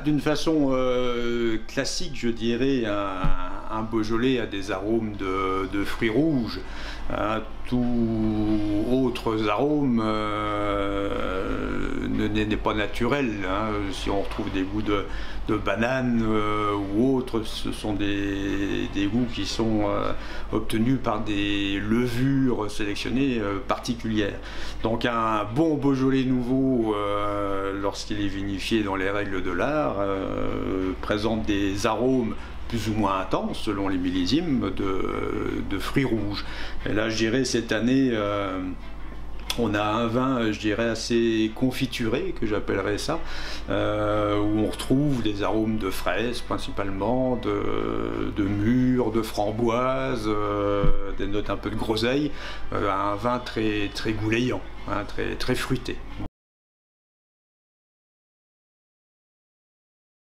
D'une façon classique, je dirais, un Beaujolais a des arômes de fruits rouges. Tout autres arômes n'est pas naturel. Si on retrouve des goûts de banane ou autres, ce sont des goûts qui sont obtenus par des levures sélectionnées particulières. Donc un bon Beaujolais nouveau, lorsqu'il est vinifié dans les règles de l'art, présente des arômes plus ou moins intenses selon les millésimes de fruits rouges. Et là, je dirais, cette année, on a un vin, je dirais, assez confituré, que j'appellerais ça, où on retrouve des arômes de fraises principalement, de mûres, de framboises, des notes un peu de groseille, un vin très, très goulayant, très, très fruité.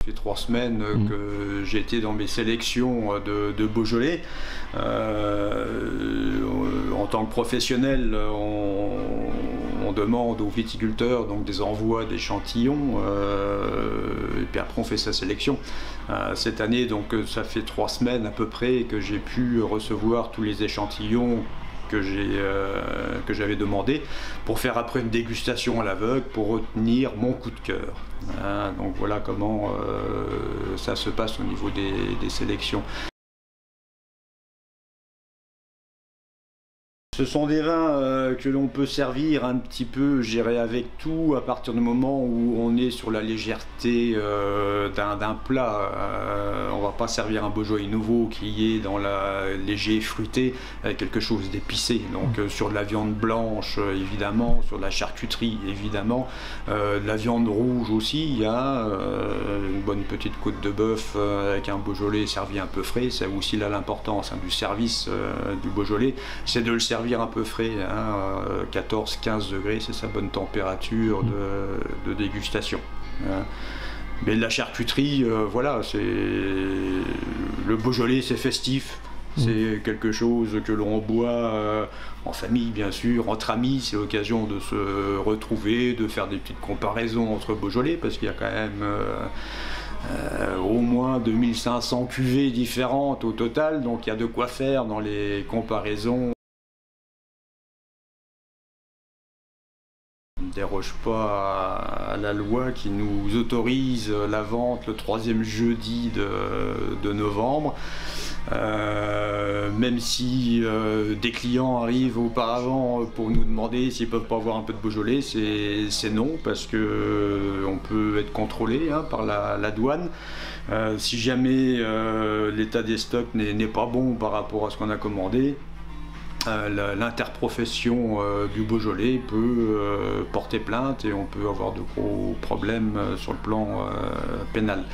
Ça fait 3 semaines que j'ai été dans mes sélections de Beaujolais. En tant que professionnel, on demande aux viticulteurs donc des envois d'échantillons et puis après on fait sa sélection. Cette année, donc ça fait 3 semaines à peu près que j'ai pu recevoir tous les échantillons que j'avais demandé pour faire après une dégustation à l'aveugle pour retenir mon coup de cœur. Donc voilà comment ça se passe au niveau des sélections. Ce sont des vins que l'on peut servir un petit peu, je dirais, avec tout, à partir du moment où on est sur la légèreté d'un plat. On ne va pas servir un Beaujolais nouveau qui est dans la léger fruité, avec quelque chose d'épicé. Donc sur de la viande blanche, évidemment, sur de la charcuterie, évidemment, de la viande rouge aussi. Il y a une bonne petite côte de bœuf avec un Beaujolais servi un peu frais. C'est aussi là l'importance du service du Beaujolais, c'est de le servir un peu frais, 14-15 degrés, c'est sa bonne température de dégustation. Mais la charcuterie, voilà, c'est le Beaujolais, c'est festif. C'est quelque chose que l'on boit en famille, bien sûr, entre amis. C'est l'occasion de se retrouver, de faire des petites comparaisons entre Beaujolais, parce qu'il y a quand même au moins 2500 cuvées différentes au total, donc il y a de quoi faire dans les comparaisons. On ne déroge pas à la loi qui nous autorise la vente le 3e jeudi de novembre. Même si des clients arrivent auparavant pour nous demander s'ils ne peuvent pas avoir un peu de Beaujolais, c'est non, parce qu'on peut être contrôlé par la douane. Si jamais l'état des stocks n'est pas bon par rapport à ce qu'on a commandé, l'interprofession du Beaujolais peut porter plainte et on peut avoir de gros problèmes sur le plan pénal.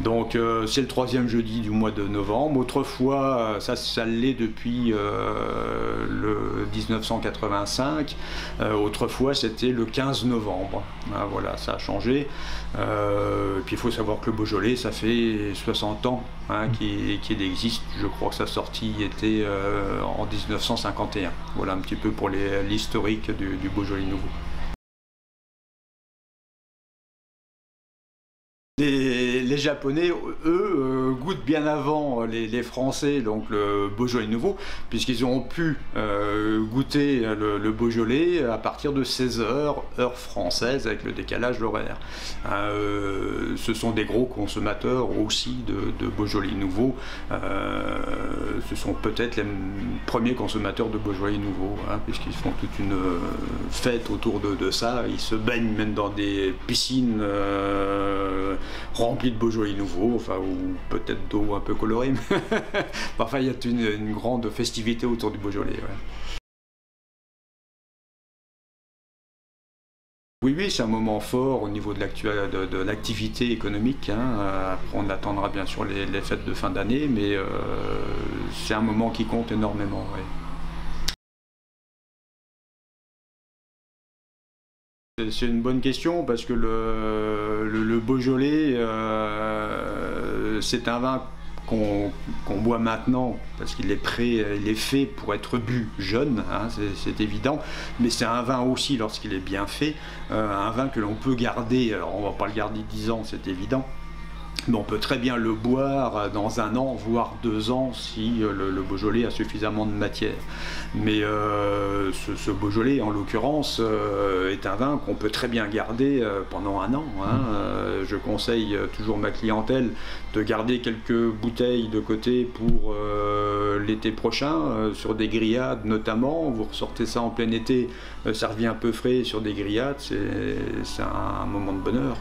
Donc c'est le 3e jeudi du mois de novembre. Autrefois, ça l'est depuis le 1985. Autrefois, c'était le 15 novembre. Voilà, ça a changé. Et puis il faut savoir que le Beaujolais, ça fait 60 ans qu'il existe. Je crois que sa sortie était en 1951. Voilà un petit peu pour l'historique du Beaujolais nouveau. Les Japonais, eux, goûtent bien avant les Français, donc le Beaujolais nouveau, puisqu'ils ont pu goûter le Beaujolais à partir de 16h, heure française, avec le décalage horaire. Ce sont des gros consommateurs aussi de Beaujolais nouveau. Ce sont peut-être les premiers consommateurs de Beaujolais nouveau, puisqu'ils font toute une fête autour de ça. Ils se baignent même dans des piscines rempli de Beaujolais nouveau, enfin, ou peut-être d'eau un peu colorée, mais enfin il y a une grande festivité autour du Beaujolais. Ouais. Oui, c'est un moment fort au niveau de l'activité économique. Après, on attendra bien sûr les fêtes de fin d'année, mais c'est un moment qui compte énormément. Ouais. C'est une bonne question parce que le Beaujolais, c'est un vin qu'on boit maintenant parce qu'il est il est fait pour être bu jeune, c'est évident, mais c'est un vin aussi lorsqu'il est bien fait, un vin que l'on peut garder. Alors on ne va pas le garder 10 ans, c'est évident. Mais on peut très bien le boire dans 1 an, voire 2 ans, si le Beaujolais a suffisamment de matière. Mais ce Beaujolais, en l'occurrence, est un vin qu'on peut très bien garder pendant 1 an. Hein. Je conseille toujours ma clientèle de garder quelques bouteilles de côté pour l'été prochain, sur des grillades notamment. Vous ressortez ça en plein été, servi un peu frais sur des grillades, c'est un moment de bonheur.